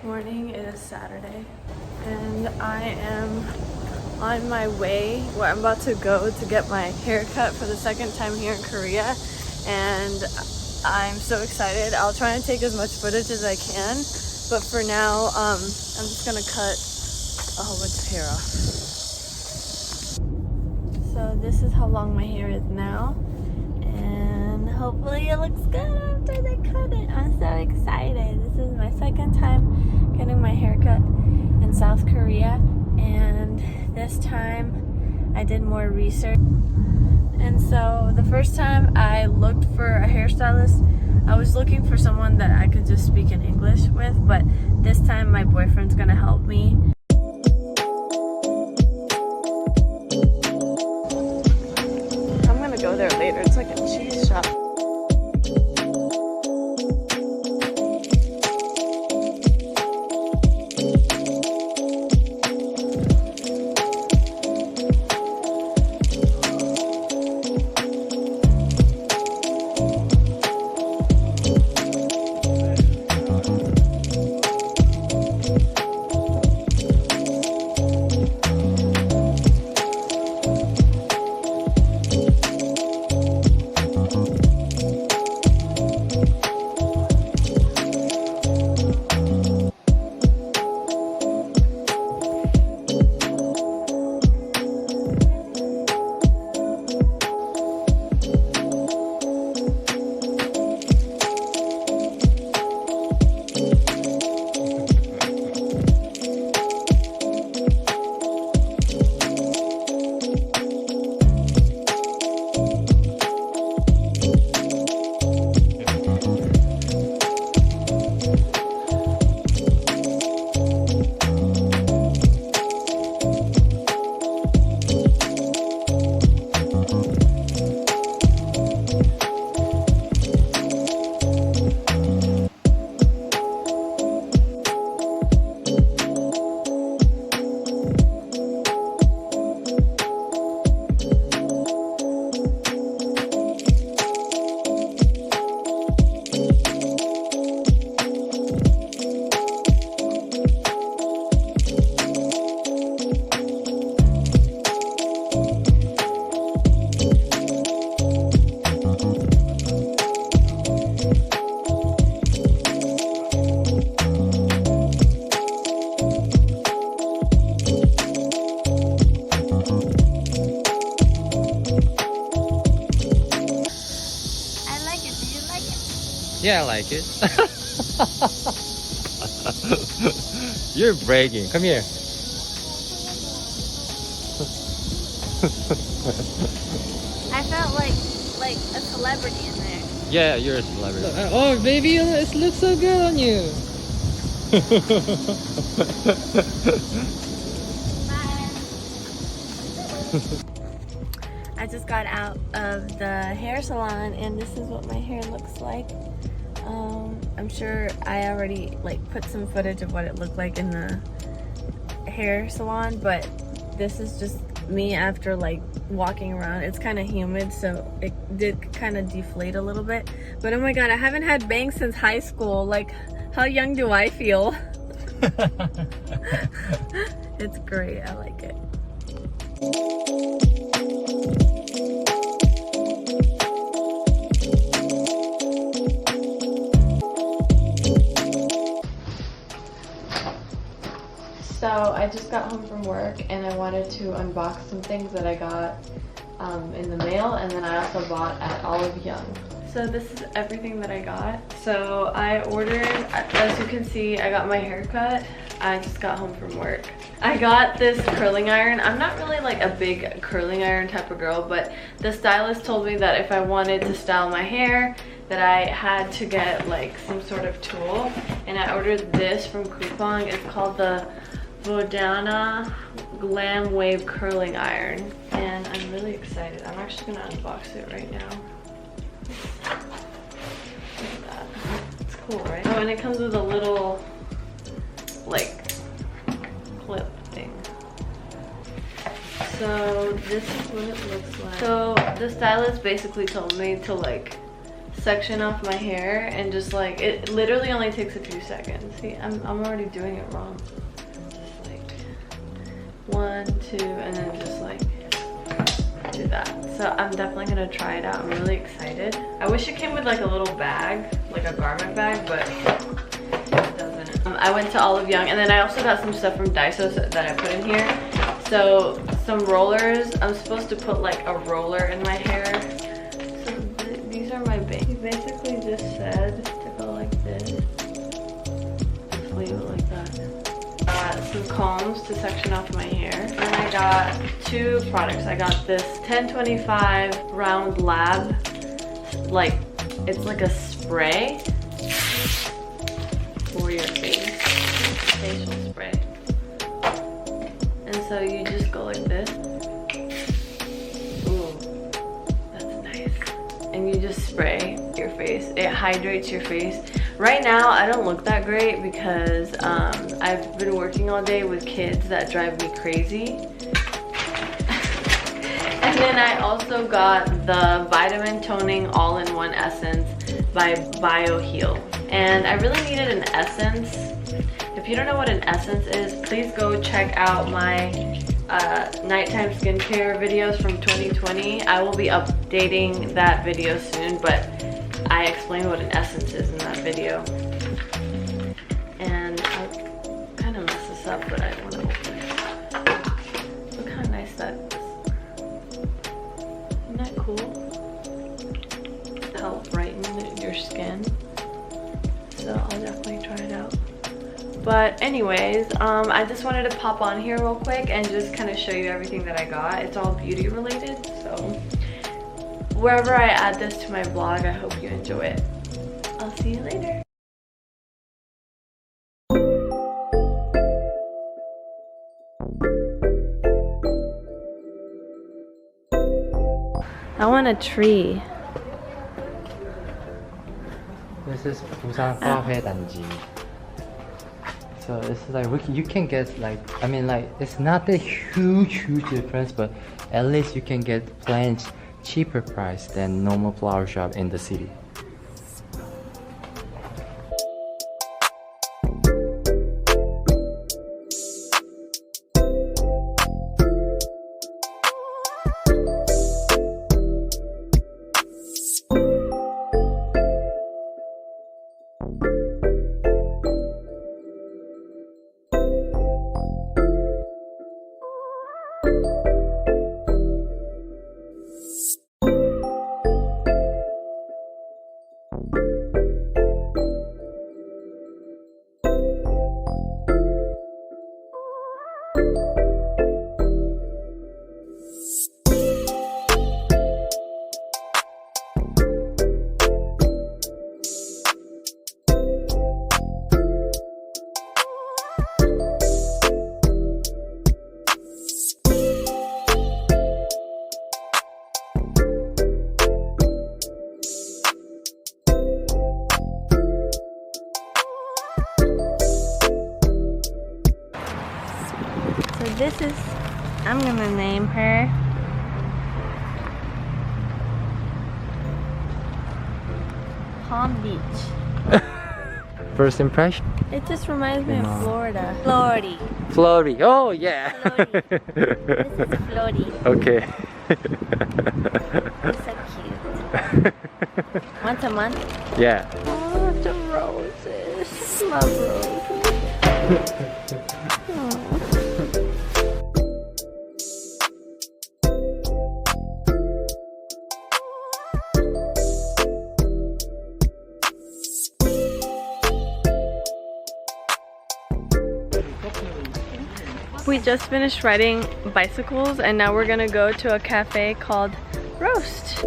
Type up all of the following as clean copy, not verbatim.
Morning, it is Saturday and I am on my way where I'm about to go to get my hair cut for the second time here in Korea, and I'm so excited. I'll try and take as much footage as I can, but for now I'm just gonna cut a whole bunch of hair off. So this is how long my hair is now, and hopefully it looks good after they cut it. I'm so excited. This is my second time getting my hair cut in South Korea, and this time I did more research. And so the first time I looked for a hairstylist, I was looking for someone that I could just speak in English with, but this time my boyfriend's gonna help me. I'm gonna go there later. It's like a cheese shop. Yeah, I like it. You're bragging. Come here. I felt like a celebrity in there. Yeah, you're a celebrity. Oh, baby, it looks so good on you. I just got out of the hair salon and this is what my hair looks like. I'm sure I already put some footage of what it looked like in the hair salon, but this is just me after walking around. It's kind of humid, so it did kind of deflate a little bit. But oh my god, I haven't had bangs since high school. How young do I feel? It's great. I like it. So I just got home from work and I wanted to unbox some things that I got in the mail, and then I also bought at Olive Young. So this is everything that I got. So I ordered, as you can see, I got my hair cut. I just got home from work. I got this curling iron. I'm not really a big curling iron type of girl, but the stylist told me that if I wanted to style my hair, that I had to get some sort of tool, and I ordered this from Coupang. It's called the Vodana Glam Wave Curling Iron, and I'm really excited. I'm actually gonna unbox it right now. Look at that. It's cool, right? Oh, and it comes with a little clip thing. So this is what it looks like. So the stylist basically told me to section off my hair and just like, it literally only takes a few seconds. See, I'm already doing it wrong. Just like 1, 2, and then just like do that. So I'm definitely gonna try it out. I'm really excited. I wish it came with like a little bag, like a garment bag, but it doesn't. I went to Olive Young, and then I also got some stuff from Daiso that I put in here. So some rollers. I'm supposed to put like a roller in my hair. So these are my bangs. He basically just said to go like this. Just leave it like that. Some combs to section off my hair. And I got 2 products. I got this 1025 round lab, like it's like a spray for your face, facial spray. And so you just go like this. Ooh, that's nice. And you just spray your face. It hydrates your face. Right now, I don't look that great because I've been working all day with kids that drive me crazy. And then I also got the Vitamin Toning All-in-One Essence by BioHeal. And I really needed an essence. If you don't know what an essence is, please go check out my nighttime skincare videos from 2020. I will be updating that video soon, but I explained what an essence is in that video. And I kind of messed this up, but I want to open it. Look how nice that is. Isn't that cool? Help brighten your skin. So I'll definitely try it out. But anyways, I just wanted to pop on here real quick and just kind of show you everything that I got. It's all beauty related, so wherever I add this to my vlog, I hope you enjoy it. I'll see you later. I want a tree. This is Busan 단지. So it's like you can get like, I mean like it's not a huge difference, but at least you can get plants cheaper price than normal flower shop in the city. So this is, I'm gonna name her Palm Beach. First impression? It just reminds me of Florida. Florida. Florida. Oh yeah. Florida. This is Florida. Okay. It's so cute. Once a month? Yeah. Oh, the roses. Love roses. Oh. We just finished riding bicycles and now we're gonna go to a cafe called Roast.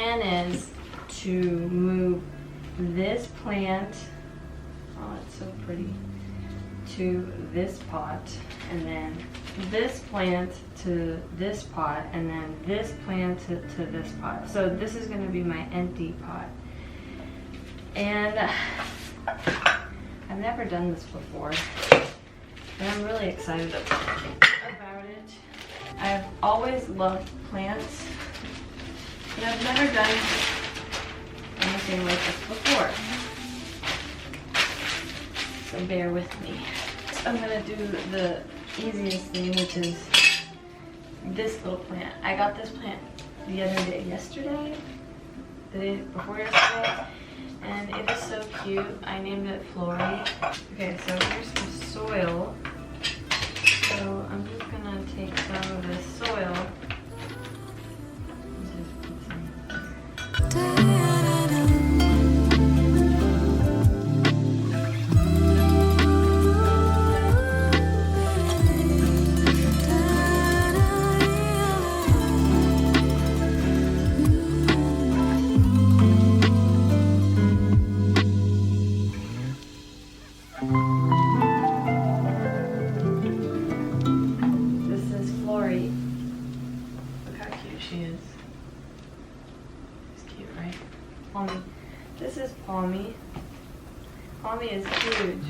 plan is to move this plant, oh it's so pretty, to this pot, and then this plant to this pot, and then this plant to this pot. So this is going to be my empty pot. And I've never done this before, and I'm really excited about it. I've always loved plants, and I've never done anything like this before. So bear with me. I'm gonna do the easiest thing, which is this little plant. I got this plant the other day, the day before yesterday, and it is so cute. I named it Flory. Okay, so here's some soil. So I'm just gonna take some of this soil and just put some. This is Palmy. Palmy is huge.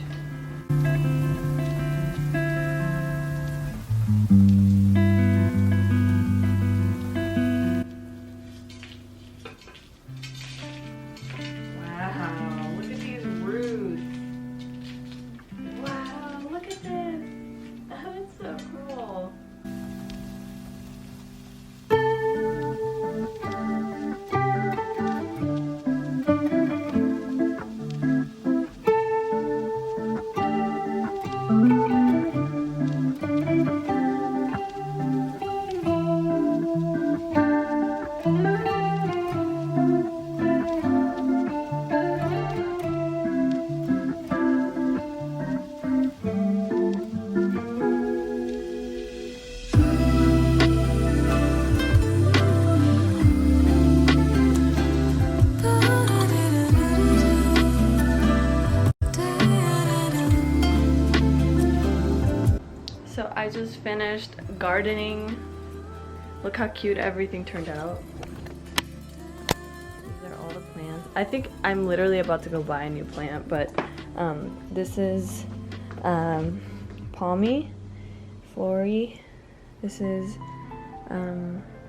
Wow, look at these roots. Wow, look at this. Oh, it's so cool. So I just finished gardening. Look how cute everything turned out. These are all the plants. I think I'm literally about to go buy a new plant, but this is Palmy, Flory. This is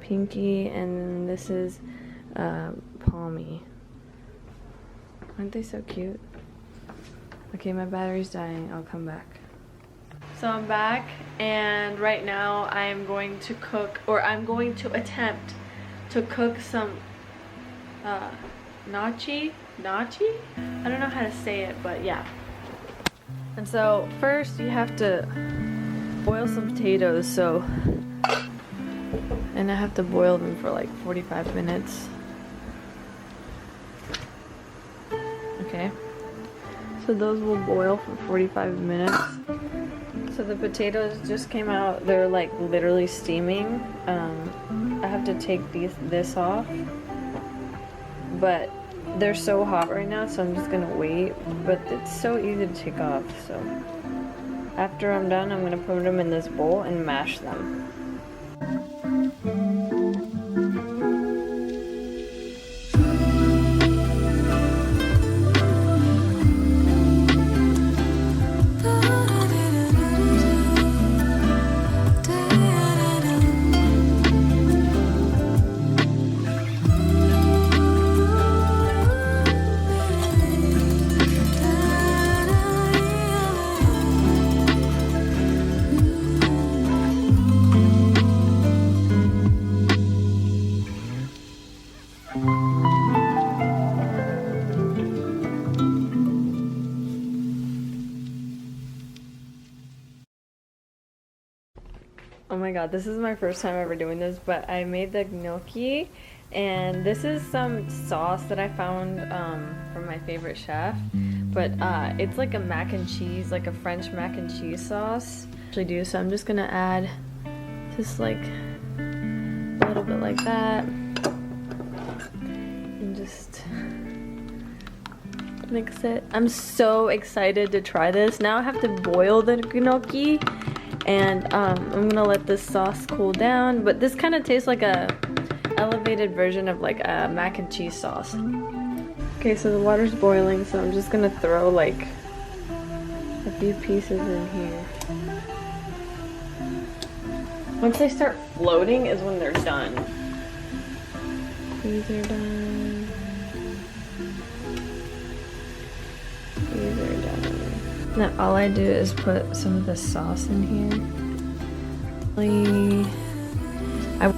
Pinky, and this is Palmy. Aren't they so cute? Okay, my battery's dying. I'll come back. So I'm back, and right now I'm going to cook, or I'm going to attempt to cook some gnocchi? I don't know how to say it, but yeah. And so first you have to boil some potatoes, and I have to boil them for like 45 minutes. Okay. So those will boil for 45 minutes. So the potatoes just came out. They're like literally steaming. I have to take this off, but they're so hot right now, so I'm just gonna wait. But it's so easy to take off. So after I'm done, I'm gonna put them in this bowl and mash them. Oh my god, this is my first time ever doing this, but I made the gnocchi, and this is some sauce that I found from my favorite chef, but it's like a mac and cheese, like a French mac and cheese sauce. So I'm just gonna add just like a little bit like that, Mix it. I'm so excited to try this. Now I have to boil the gnocchi, and I'm gonna let this sauce cool down. But this kind of tastes like a elevated version of like a mac and cheese sauce. Okay, so the water's boiling, so I'm just gonna throw like a few pieces in here. Once they start floating is when they're done. These are done. These are done. Now all I do is put some of the sauce in here. I